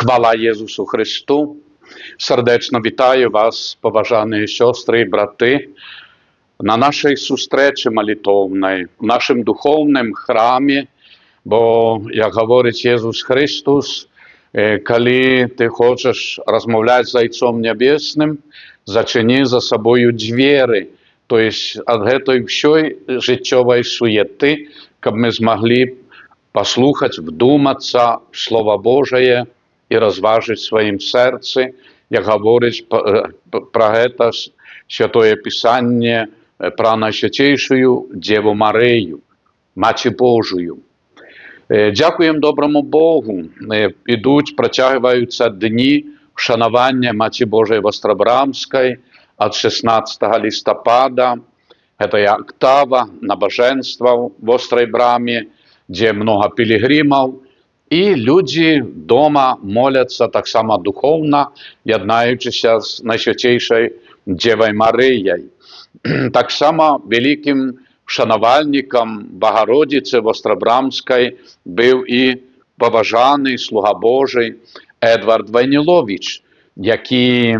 Хвала Єсусу Христу! Сердечно вітаю вас, поважані сестри і брати, на нашій зустрічі молитовній, в нашому духовному храмі, бо, як говорить Єсус Христос, коли ти хочеш розмовляти з Отцом Небесним, зачини за собою двері, тобто від цієї всієї життєвої суєти, щоб ми змогли послухати, вдуматися в Слово Божие і розважити в своїм серці, як говорить про це Святое Писання, про Найсвятейшую Деву Марію, Матір Божою. Дякуємо доброму Богу. Протягуються дні вшанування Матері Божої Востребрамської від 16 листопада. Це октава набоженства в Вострой Брамі, де много пилигримов, і люди дома моляться так само духовно, єднаючись з Найсвятейшою Девою Марією. Так само великим шанувальником Богородиці Востребрамської був і поважаний слуга Божий Едвард Войнілович, який,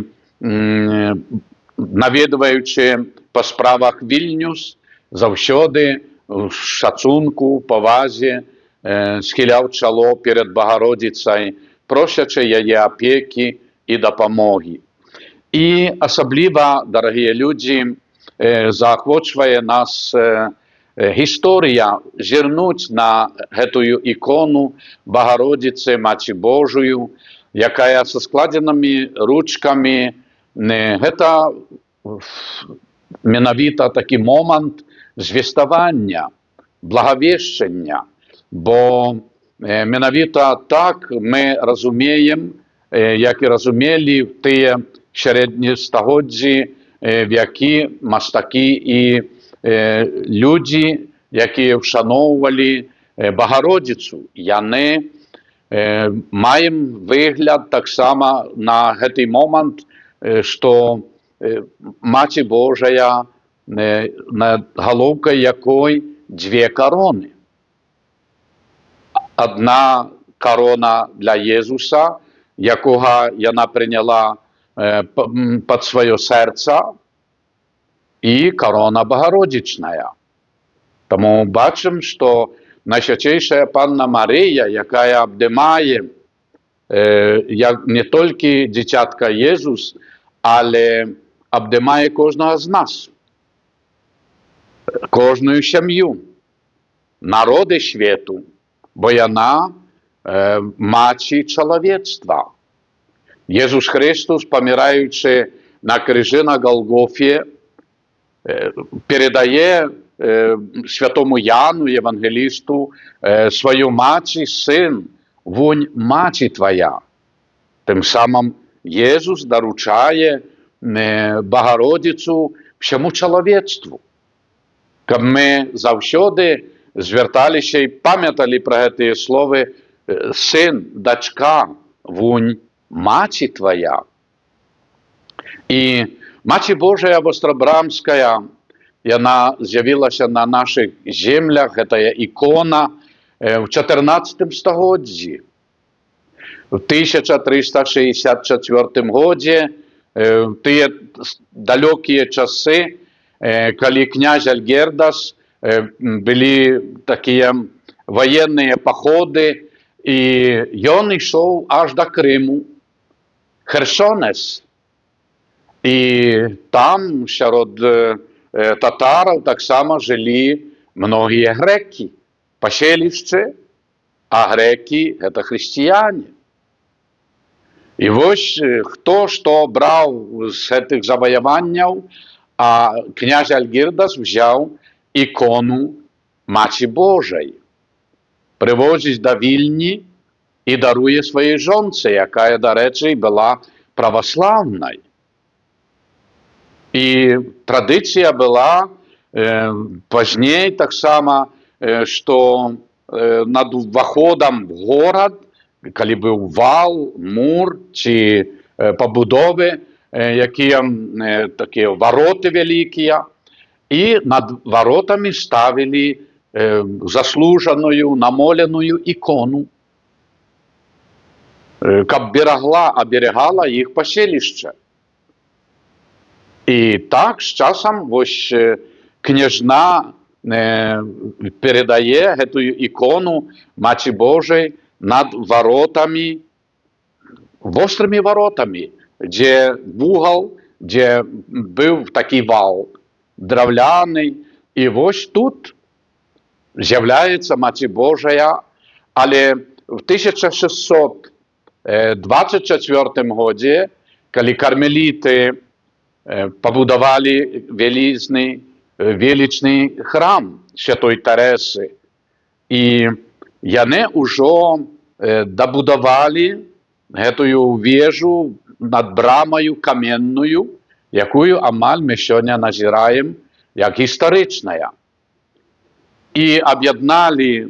навідуючи по справах Вільнюс, завжди в шацунку, повазі, схиляв чоло перед Богородицею, просячи її опіки і допомоги. І особливо, дорогі люди, заохочує нас історія звернути на цю ікону Богородиці Матері Божою, яка зі складеними ручками, це менавіта такий момент звістування, благовіщення, бо менавіта так ми розуміємо, як і розуміли в ті середні столітті, в які мастаки і люди, які вшановували Богородицю. Вони маємо вигляд так само на цей момент, що Мати Божа, над головкою якої дві корони. Одна корона для Єсуса, якого вона прийняла під своє серце, і корона Богородична. Тому бачимо, що Найсвятейша Панна Марія, яка обіймає не тільки дитятка Єсус, але обіймає кожного з нас, кожну сім'ю, народи світу, бо вона мати чоловічства. Єсус Христос, помираючи на крижі на Голгофі, передає святому Яну, євангелісту, свою мати, син, вонь мати твоя. Тим самим Єсус доручає Богородицю всьому чоловічству. Щоб ми завжди зверталися і пам'ятали про ці слова «син, дочка, вонь мати твоя». І Мати Божа Востребрамська, вона з'явилася на наших землях, це ікона в 14 столітті. В 1364 році, в ті далекі часи, коли князь Альгердас були такі воєнні походи, і він йшов аж до Криму, Херсонес. І там серед татарів так само жили многі греки, поселище, а греки – це християни. І ось хто що брав з цих завоювань, а князь Альгердас взяв ікону Матері Божої, привозить до Вільні і дарує своїй жонці, яка, до речі, була православною. І традиція була пізніше так само, що над входом в город, коли був вал, мур чи побудови, які такі ворота великі, і над воротами ставили заслужену, намолену ікону. каб аберегала іх паселішча. І так з часам вось княжна передае гэтую ікону Маці Божай над воротамі, вострымі воротамі, дзе вугал, дзе быў такі вал драўляны, і вось тут з'яўляецца Маці Божая, але в 1624 годзе, калі кармеліты пабудавалі велічны храм Святой Тэрэсы, і яны ўжо дабудавалі гэтую вежу над брамаю каменную, якую амаль мы сёння назіраем як гістарычная. І аб'ядналі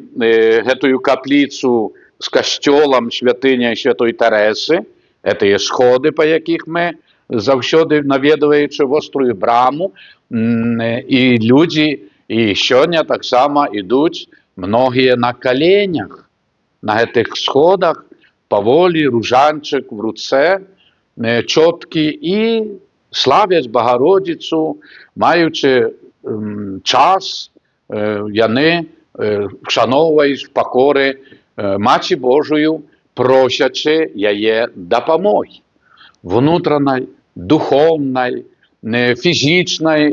гэтую капліцу з касцёлам святыняй Святой Тэрэсы, гэтыя сходы, па якіх мы заўсёды наведваючы вострую браму, і людзі і сёння таксама ідуць многія на каленях на гэтых сходах, паволі, ружанчык в руцэ, чоткі, і славяць Багародзіцу, маючы час, яны вшаноўваюць пакоры Маці Божую, просячы яе дапамогі внутранай, духовнай, фізічнай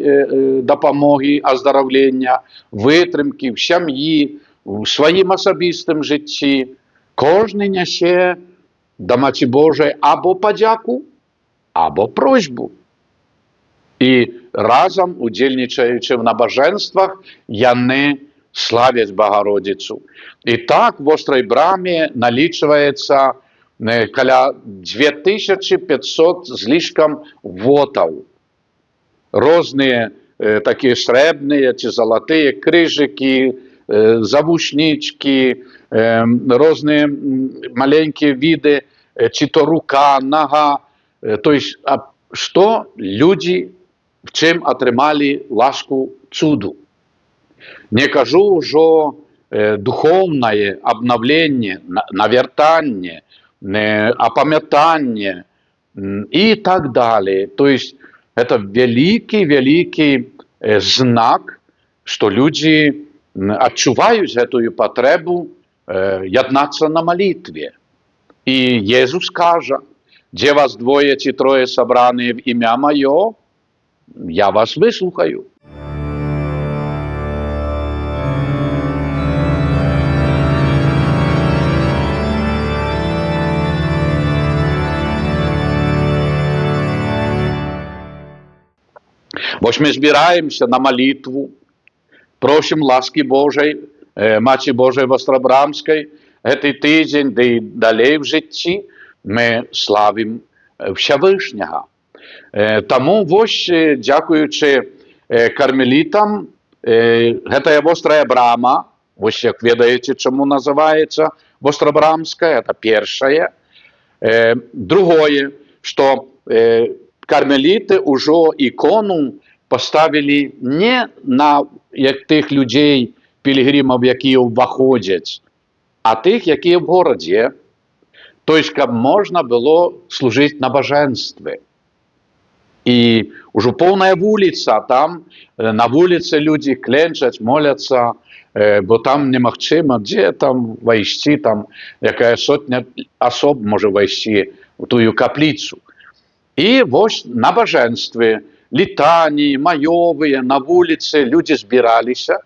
дапамогі, аздараўлення, вытрымкі в сям'і, у сваім асабістым жыцці. Кожны нясе да Маці Божай або падзяку, або просьбу. І разам, удзельнічаючы в набажэнствах, яны славяць Багародзіцу. І так в вострай браме налічваецца каля 2500 з лішкам вотаў. Розныя такія срэбныя ці залатыя крыжыкі, завушнічкі, розныя маленькія віды, ці то рука, нага. То есть, што людзі в чым атрымалі ласку цуду. Не кажу ўжо духовнае абнаўленне, навяртанне, апамятанне і так далее. То есть, это вялікі знак, што людзі адчуваюць гэтую патрэбу яднацца на малітве. І Езус кажа: «Дзе вас двое ці трое сабраныя в імя маё, я вас выслухаю». Вось мы збіраемся на малітву, просім ласкі Божай, Маці Божай Вострабрамскай, гэты тыдзень, ды і далей в жыцці мы славім Всявышняга. Таму вось, дзякуючы кармелітам, гэтая вострая брама, вось як ведаеце, чаму называецца Вострабрамская, это першае. Другое, што кармеліты ўжо ікону поставілі не на тых людзей, пілігрымаў, якія ўваходзяць, а тых, якія в горадзе. То есть, каб можна было служыць набажэнствы. І ўжо поўная вуліца, там на вуліцы людзі кленчаць, моляцца, бо там немагчыма, дзе там вайсці, там якая сотня асоб можа вайсці у тую капліцу. І вось набажэнствы, літаніі, маёвыя, на вуліцы людзі збіраліся,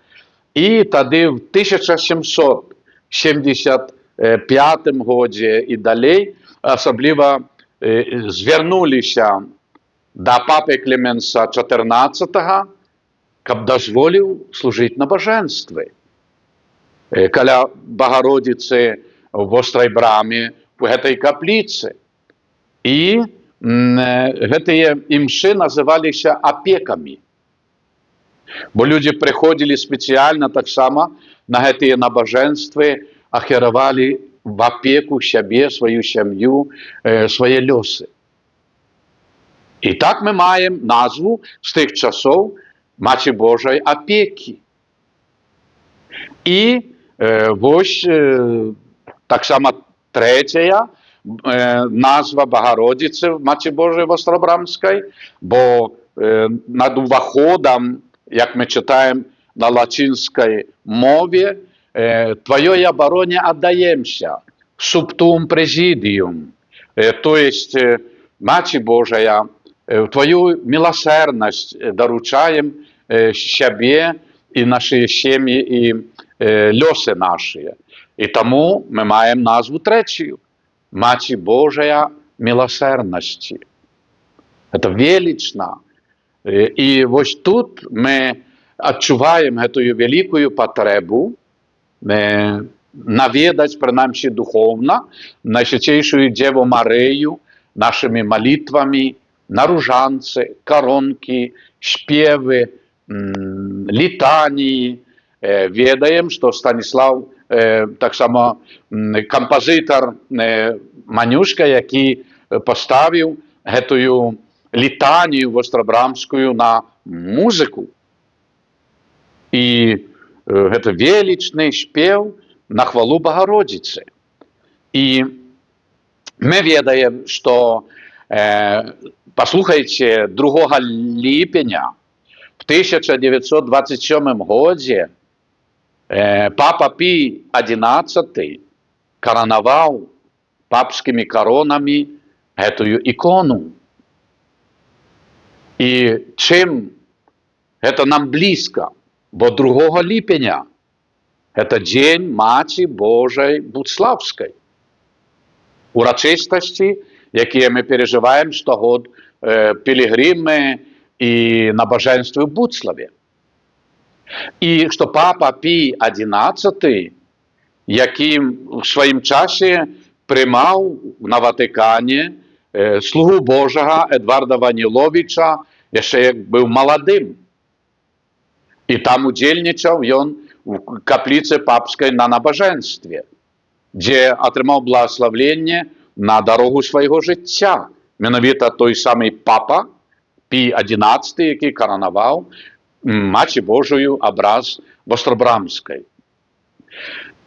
і тады в 1775 годзе і далей асабліва звярнуліся да папы Клеменса XIV, каб дазволіў служыць набажэнствы. Каля Багародзіцы в вострай браме, в гэтай капліцы. І гэтыя імшы называліся апекамі. Бо людзі прыходзілі спецыяльна таксама на гэтыя набажэнствы, ахіравалі в апеку сябе, сваю сям'ю, свае лёсы. І так мы маем назву з тых часоў Маці Божай апекі. І вось таксама трэцяя назва Богородицы, Маці Божої Востробрамської, бо над уваходом, як ми читаємо на латинській мові, «Твоей обороне отдаемся, субтум президиум», то есть, Маці Божия, в Твою милосердность доручаем себе і наші сім'ї, і льоси наші. І тому ми маємо назву третю – Маці Божия милосердності. Це велично. І ось тут ми відчуваємо цю велику потребу навідати, принаймні духовно, Найсвятейшую Деву Марію нашими молитвами, наружанці, коронки, співи, літанії. Ведаємо, що Станіслав, так само композитор Манюшка, який поставив цю літанію Востробрамську на музику. І це величний спів на хвалу Богородиці. І ми ведаємо, що, послухайте, 2 липня в 1927 году Папа Пій XI коронував папськими коронами цю ікону. І чим це нам близько, бо 2 липня це День Маті Божої Буцлавської. Урочистості, які ми переживаємо щогод пілігрими і набоженстві в Буцлаві. І що Папа Пій XI, який в своїм часі приймав на Ватикані слугу Божого Едварда Ваніловича, ще як був молодим. І там удільничав він в каплиці папській на набоженстві, де отримав благословення на дорогу свого життя. Менавіта той самий Папа Пій XI, який коронував Маті Божою образ Востробрамської.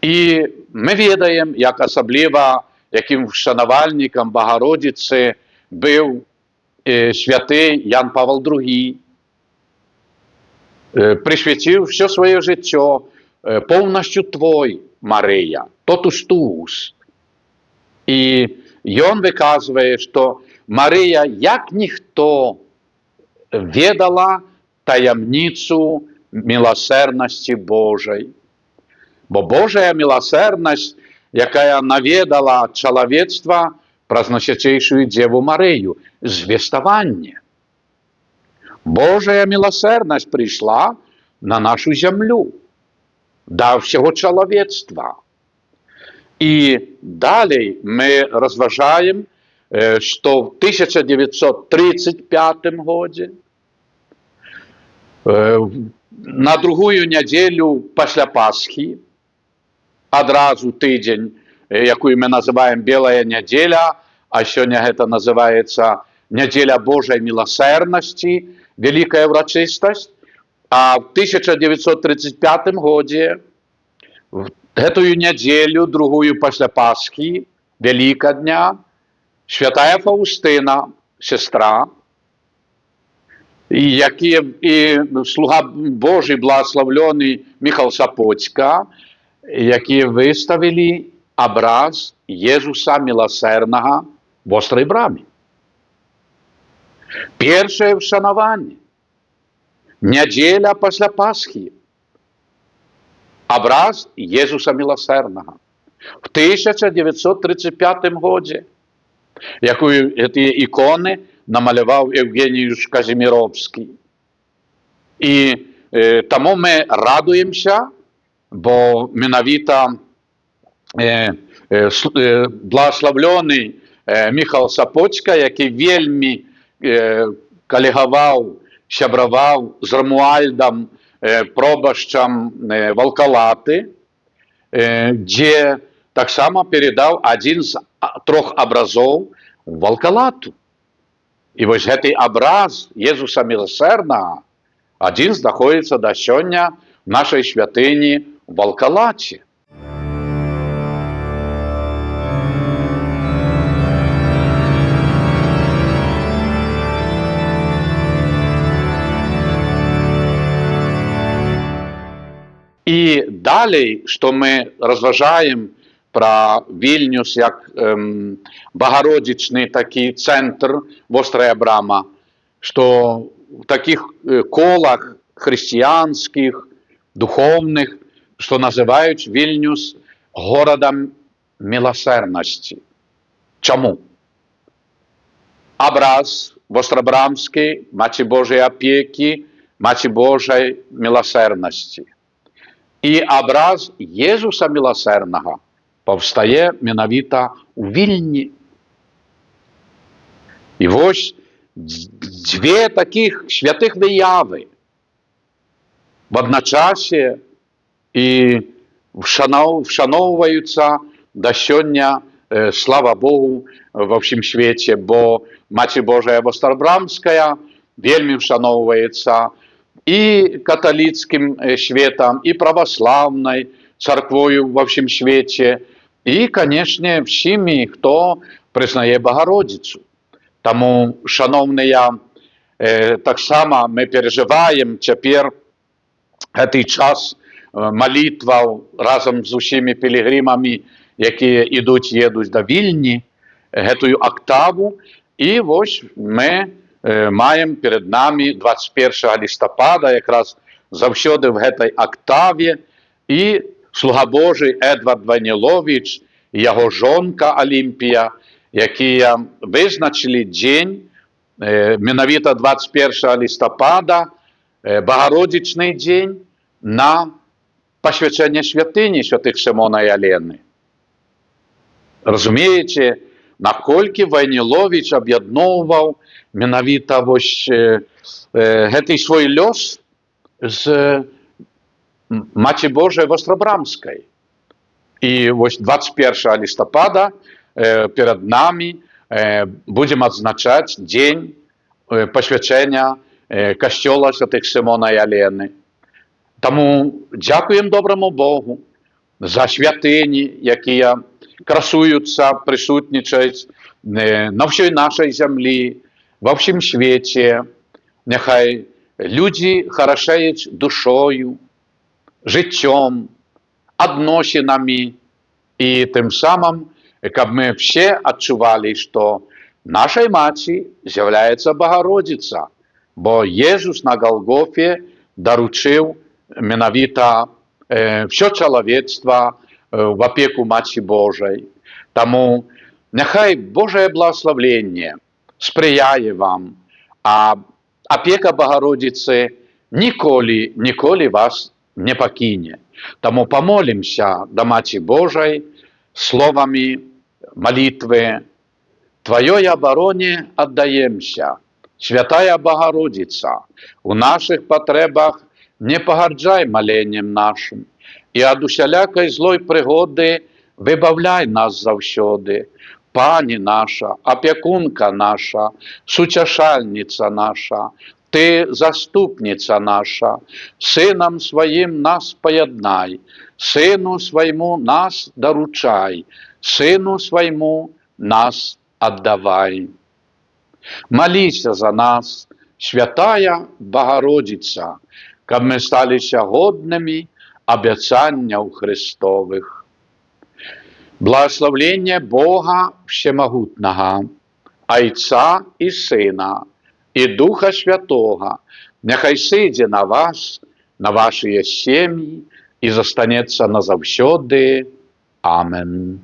І ми ведаємо, як особливо яким вшанувальником Богородиці був святий Ян Павел II. Присвятив все своє життя повністю Твой, Марія, тотус туус. І він виказує, що Марія, як ніхто, ведала таємницю милосердності Божої. Бо Божая милосердность, яка наведала человечество про Найсвятейшую Деву Марию, звествование. Божая милосердность пришла на нашу землю, до всього человечества. І далі ми розважаємо, що в 1935 году, на другую неділю після Пасхи, одразу тиждень, яку ми називаємо Білая неділя, а сьогодні це називається Неділя Божої милосердності, велика урочистость. А в 1935 году, в эту неділю, другую після Пасхи, Велика дня, святая Фаустина, сестра, і слуга Божий благословлений Михаил Сапоцька, які виставили образ Єзуса Милосердного в Острій Брамі. Перше вшанування. Неділя після Пасхи. Образ Єзуса Милосердного. В 1935 году, яку ці ікони намалював Євгеній Казиміровський. І тому ми радуємося, бо менавіта благословлений Михаил Сапоцька, який вельми колегував, сябравав з Ромуальдом, пробащем Волкалати, де так само передав один з 3 образів Волкалату. І ось цей образ Єзуса Милосердного один знаходиться до сьогодні в нашій святині в Волкалаті. І далі, що ми розважаємо про Вільнюс як Богородичний такий центр Вострая Брама, що в таких колах християнських, духовних, що називають Вільнюс городом милосердності. Чому? Образ Вострабрамський, Матері Божої опіки, Матері Божої милосердності. І образ Єзуса милосердного повстає менавіта у Вільні. І ось дві таких святих вияви водночасі і вшановуються до сьогодні, слава Богу, во всім світі, бо Матір Божа Вострабрамська вельми вшановується і католицьким світом, і православною церквою во всім світі, і, звісно, всіми, хто признає Богородицю. Тому, шановні, так само ми переживаємо тепер цей час молитва разом з усіма пілігримами, які їдуть до Вільні, цю октаву. І ось ми маємо перед нами 21 листопада, якраз завжди в цій октаві, і слуга Божий Едвард Ванілович і його жонка Олімпія, які визначили день, менавіта 21 листопада, Богородичний день, на посвячення святині святих Симона і Олени. Розумієте, наскільки Ванілович об'єднував менавіта ось цей свій льос з Матері Божої Вострабрамської. І ось 21 листопада перед нами будемо відзначати день посвячення костьола святих Симона і Олени. Тому дякуємо доброму Богу за святині, які красуються, присутнічають на всій нашій землі, во всім світі. Нехай люди хорошеють душою, життям, відносинами, і тим самим, щоб ми всі відчували, що нашою матір'ю з'являється Богородиця, бо Ісус на Голгофі доручив менавіта все чоловічество в опіку Матері Божої. Тому нехай Боже благословення сприяє вам, а опіка Богородиці ніколи вас не покине. Тому помолимся до Матері Божої словами молитви. Твоей обороне отдаемся, Святая Богородица, у наших потребах не погарджай молением нашим, і од усялякої злої пригоди вибавляй нас завсьоди. Пані наша, опікунка наша, сутішальниця наша, Ти заступниця наша, Сином Своїм нас поєднай, Сину Своєму нас доручай, Сину Своєму нас отдавай. Молися за нас, Святая Богородиця, щоб ми сталися годними обіцяння Христових. Благословення Бога Всемогутнього, Отця і Сина, і Духа Святого, нехай сиде на вас, на ваші сім'ї, і застанеться назавсьоди. Амен.